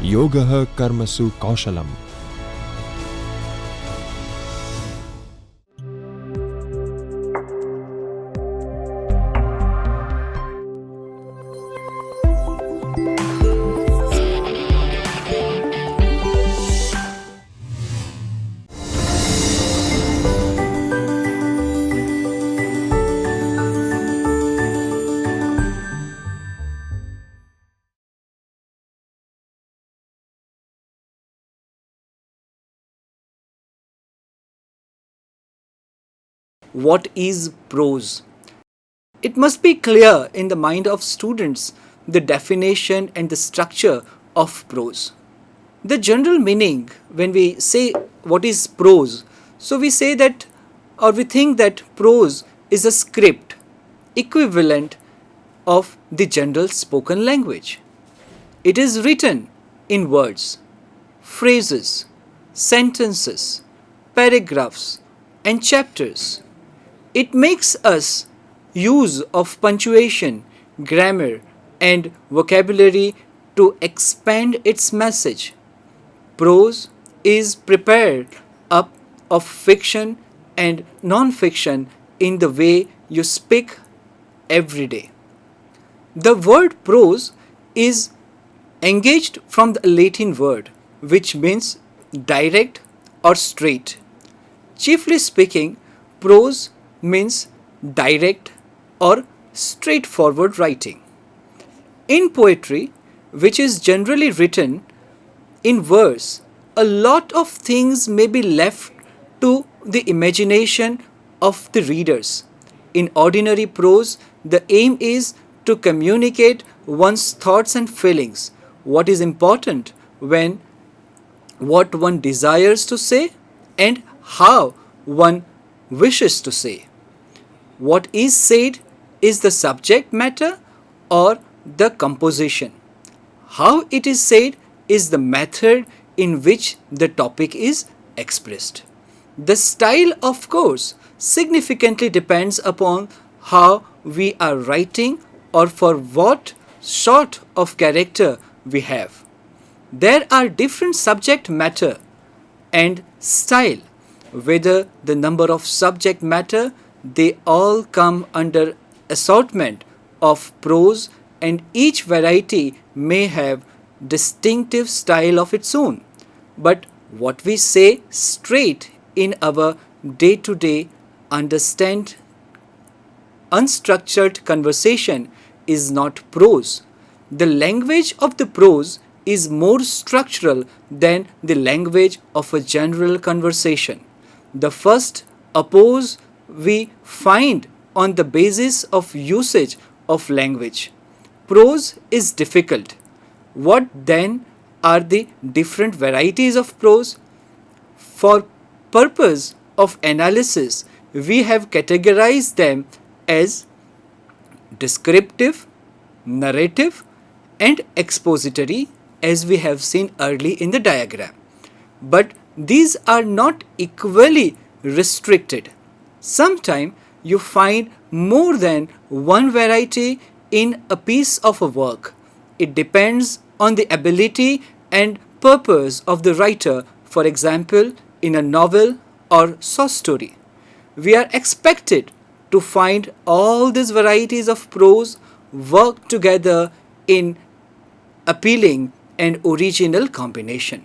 Yogah Karmasu Kaushalam. What is prose? It must be clear in the mind of students the definition and the structure of prose. The general meaning when we say what is prose, so we say that or we think that prose is a script equivalent of the general spoken language. It is written in words, phrases, sentences, paragraphs, and chapters. It makes us use of punctuation, grammar, and vocabulary to expand its message. Prose is prepared up of fiction and non-fiction in the way you speak every day. The word prose is engaged from the Latin word which means direct or straight. Chiefly speaking, prose means direct or straightforward writing. In poetry, which is generally written in verse, a lot of things may be left to the imagination of the readers. In ordinary prose, the aim is to communicate one's thoughts and feelings, what is important when what one desires to say and how one wishes to say. What is said is the subject matter or the composition. How it is said is the method in which the topic is expressed. The style, of course, significantly depends upon how we are writing or for what sort of character we have. There are different subject matter and style. Whether the number of subject matter, they all come under assortment of prose, and each variety may have distinctive style of its own. But what we say straight in our day-to-day understand unstructured conversation is not prose. The language of the prose is more structural than the language of a general conversation. The first oppose we find on the basis of usage of language. Prose is difficult. What then are the different varieties of prose? For purpose of analysis, we have categorized them as descriptive, narrative, and expository as we have seen early in the diagram. But these are not equally restricted. Sometimes you find more than one variety in a piece of a work. It depends on the ability and purpose of the writer. For example, in a novel or short story, we are expected to find all these varieties of prose work together in appealing and original combination.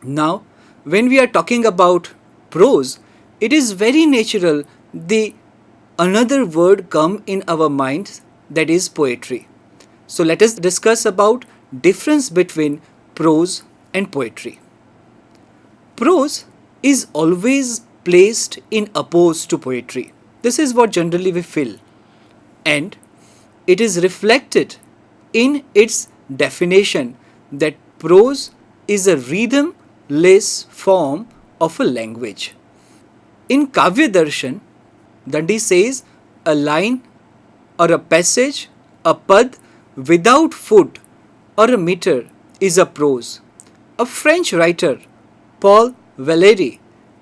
Now, when we are talking about prose, it is very natural the another word come in our minds, that is poetry. So let us discuss about difference between prose and poetry. Prose is always placed in oppose to poetry. This is what generally we feel, and it is reflected in its definition that prose is a rhythm-less form of a language. In Kavya Darshan, Dandi says a line or a passage, a pad without foot or a meter is a prose. A French writer, Paul Valéry,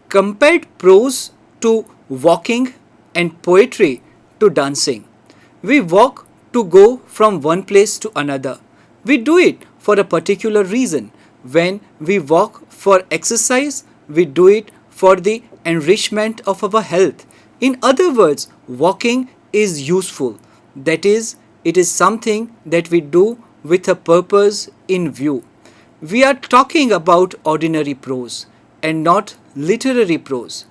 compared prose to walking and poetry to dancing. We walk to go from one place to another. We do it for a particular reason. When we walk for exercise, we do it for the enrichment of our health. In other words, walking is useful. That is, it is something that we do with a purpose in view. We are talking about ordinary prose and not literary prose.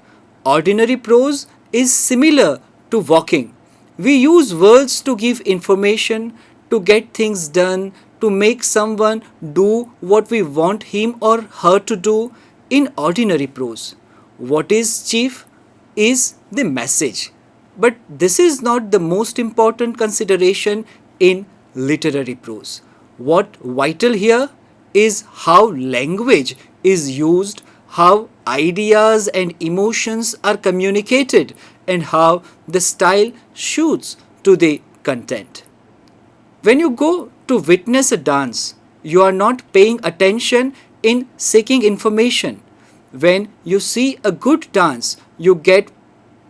Ordinary prose is similar to walking. We use words to give information, to get things done, to make someone do what we want him or her to do in ordinary prose. What is chief is the message. But this is not the most important consideration in literary prose. What vital here is how language is used, how ideas and emotions are communicated, and how the style suits to the content. When you go to witness a dance, you are not paying attention in seeking information. When you see a good dance, you get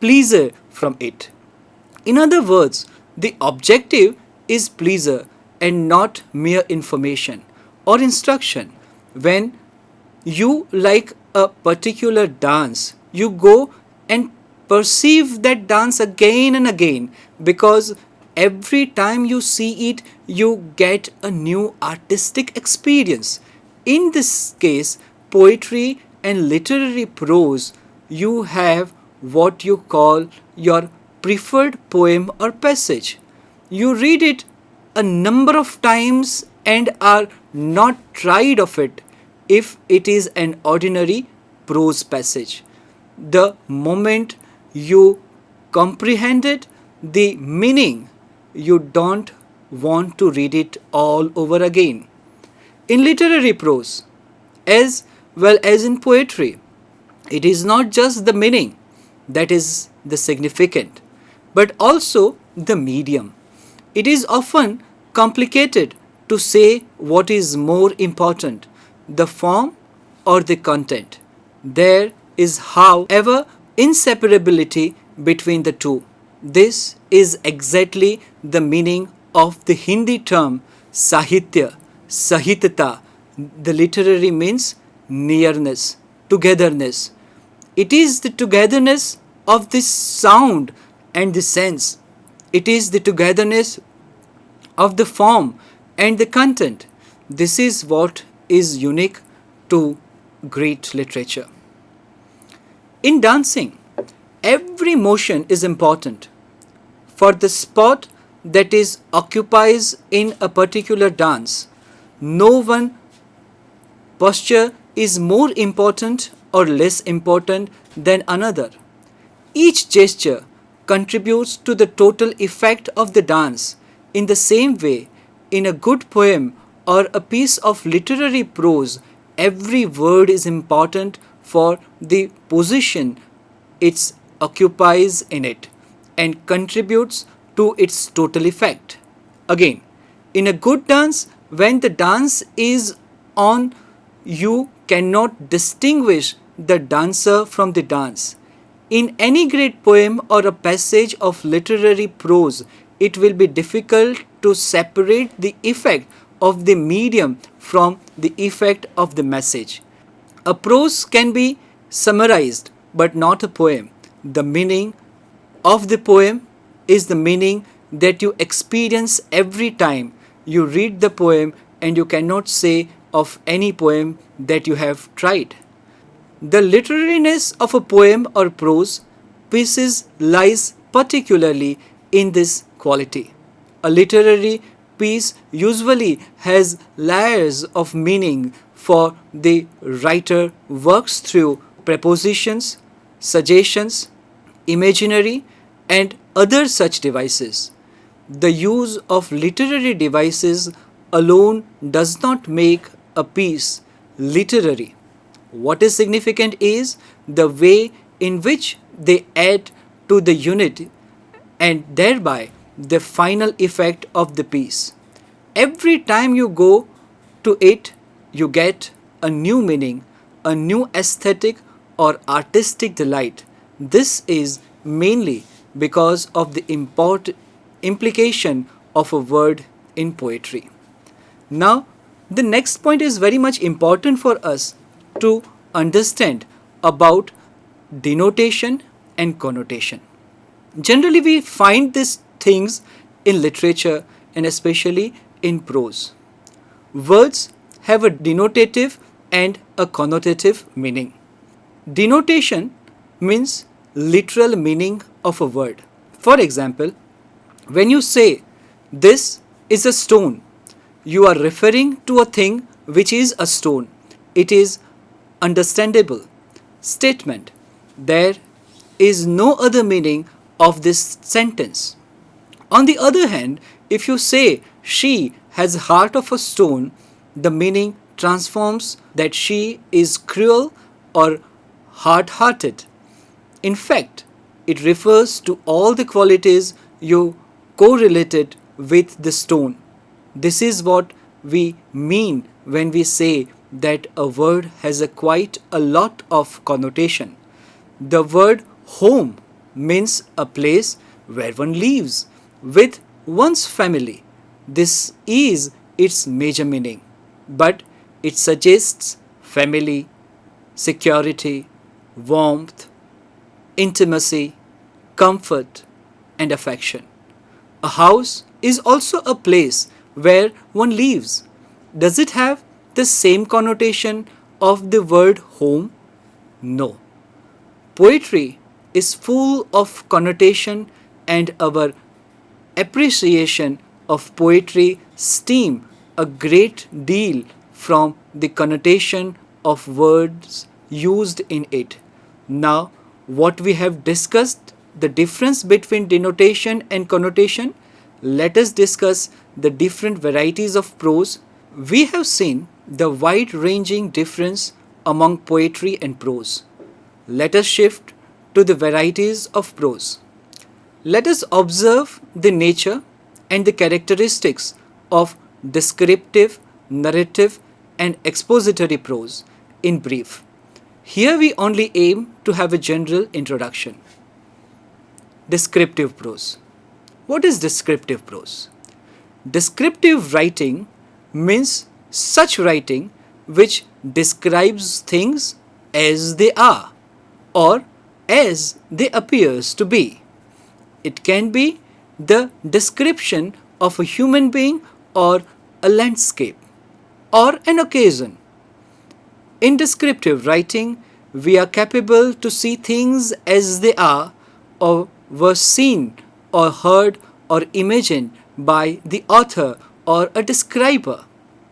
pleasure from it. In other words, the objective is pleasure and not mere information or instruction. When you like a particular dance, you go and perceive that dance again and again, because every time you see it, you get a new artistic experience. In this case, poetry and literary prose, you have what you call your preferred poem or passage. You read it a number of times and are not tired of it if it is an ordinary prose passage. The moment you comprehended the meaning, you don't want to read it all over again. In literary prose, as well as in poetry, it is not just the meaning that is the significant, but also the medium. It is often complicated to say what is more important, the form or the content. There is, however, inseparability between the two. This is exactly the meaning of the Hindi term Sahitya, Sahitata. The literary means nearness, togetherness. It is the togetherness of the sound and the sense. It is the togetherness of the form and the content. This is what is unique to great literature. In dancing, every motion is important. For the spot that is occupies in a particular dance, no one posture is more important or less important than another. Each gesture contributes to the total effect of the dance. In the same way, in a good poem or a piece of literary prose, every word is important for the position it occupies in it and contributes to its total effect. Again, in a good dance, when the dance is on, you cannot distinguish the dancer from the dance. In any great poem or a passage of literary prose, it will be difficult to separate the effect of the medium from the effect of the message. A prose can be summarized, but not a poem. The meaning of the poem is the meaning that you experience every time you read the poem, and you cannot say of any poem that you have tried. The literariness of a poem or prose pieces lies particularly in this quality. A literary piece usually has layers of meaning, for the writer works through prepositions, suggestions, imaginary, and other such devices. The use of literary devices alone does not make a piece literary. What is significant is the way in which they add to the unity and thereby the final effect of the piece. Every time you go to it, you get a new meaning, a new aesthetic or artistic delight. This is mainly because of the implication of a word in poetry. Now, The next point is very much important for us to understand about denotation and connotation. Generally, we find these things in literature and especially in prose. Words have a denotative and a connotative meaning. Denotation means literal meaning of a word. For example, when you say this is a stone, you are referring to a thing which is a stone. It is understandable statement. There is no other meaning of this sentence. On the other hand, if you say she has heart of a stone, the meaning transforms that she is cruel or hard-hearted. In fact, it refers to all the qualities you correlated with the stone. This is what we mean when we say that a word has quite a lot of connotation. The word home means a place where one lives with one's family. This is its major meaning, but it suggests family, security, warmth, intimacy, comfort, and affection. A house is also a place where one lives. Does it have the same connotation of the word home? No. Poetry is full of connotation, and our appreciation of poetry stems a great deal from the connotation of words used in it. Now, what we have discussed, the difference between denotation and connotation, let us discuss the different varieties of prose. We have seen the wide-ranging difference among poetry and prose. Let us shift to the varieties of prose. Let us observe the nature and the characteristics of descriptive, narrative, and expository prose in brief. Here we only aim to have a general introduction. Descriptive prose. What is descriptive prose? Descriptive writing means such writing which describes things as they are or as they appears to be. It can be the description of a human being or a landscape or an occasion. In descriptive writing, we are capable to see things as they are or were seen or heard or imagined by the author or a describer.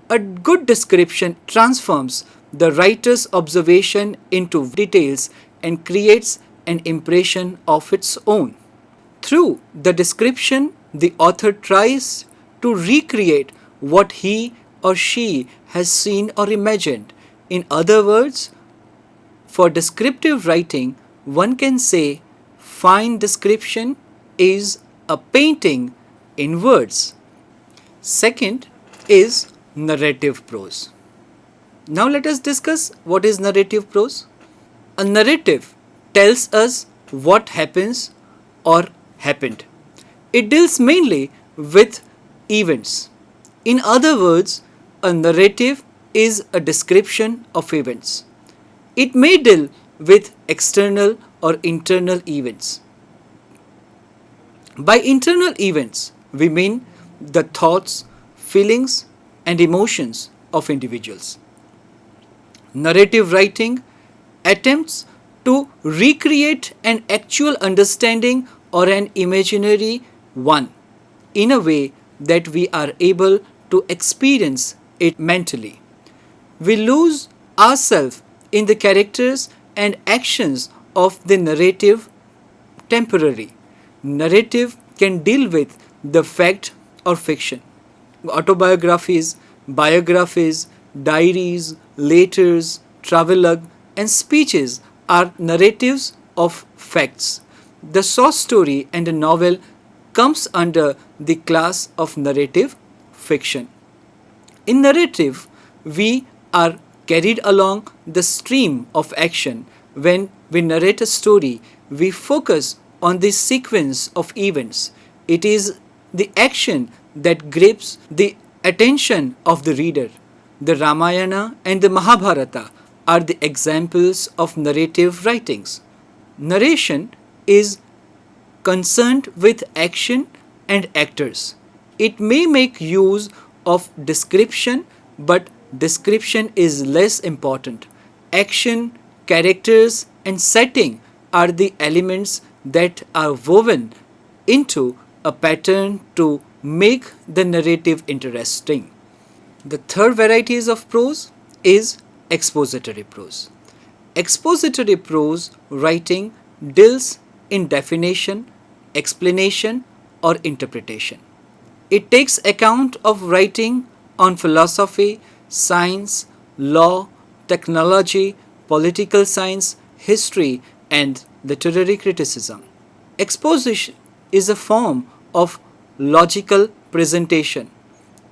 A good description transforms the writer's observation into details and creates an impression of its own. Through the description, the author tries to recreate what he or she has seen or imagined. In other words, for descriptive writing, one can say fine description is a painting in words. Second is narrative prose. Now let us discuss what is narrative prose. A narrative tells us what happens or happened. It deals mainly with events. In other words, a narrative is a description of events. It may deal with external or internal events. By internal events, we mean the thoughts, feelings, and emotions of individuals. Narrative writing attempts to recreate an actual understanding or an imaginary one in a way that we are able to experience it mentally. We lose ourselves in the characters and actions of the narrative temporarily. Narrative can deal with the fact or fiction. Autobiographies, biographies, diaries, letters, travelogue, and speeches are narratives of facts. The short story and a novel comes under the class of narrative fiction. In narrative, we are carried along the stream of action. When we narrate a story, we focus on the sequence of events. It is the action that grips the attention of the reader. The Ramayana and the Mahabharata are the examples of narrative writings. Narration is concerned with action and actors. It may make use of description, but description is less important. Action, characters, and setting are the elements that are woven into a pattern to make the narrative interesting. The third varieties of prose is expository prose. Expository prose writing deals in definition, explanation, or interpretation. It takes account of writing on philosophy, science, law, technology, political science, history, and literary criticism. Exposition is a form of logical presentation.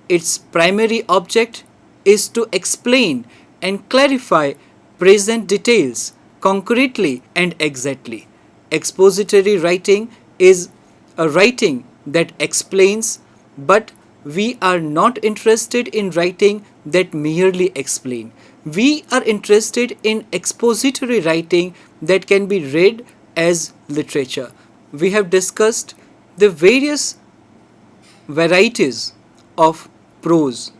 Its primary object is to explain and clarify present details concretely and exactly. Expository writing is a writing that explains, but we are not interested in writing that merely explain. We are interested in expository writing that can be read as literature. We have discussed the various varieties of prose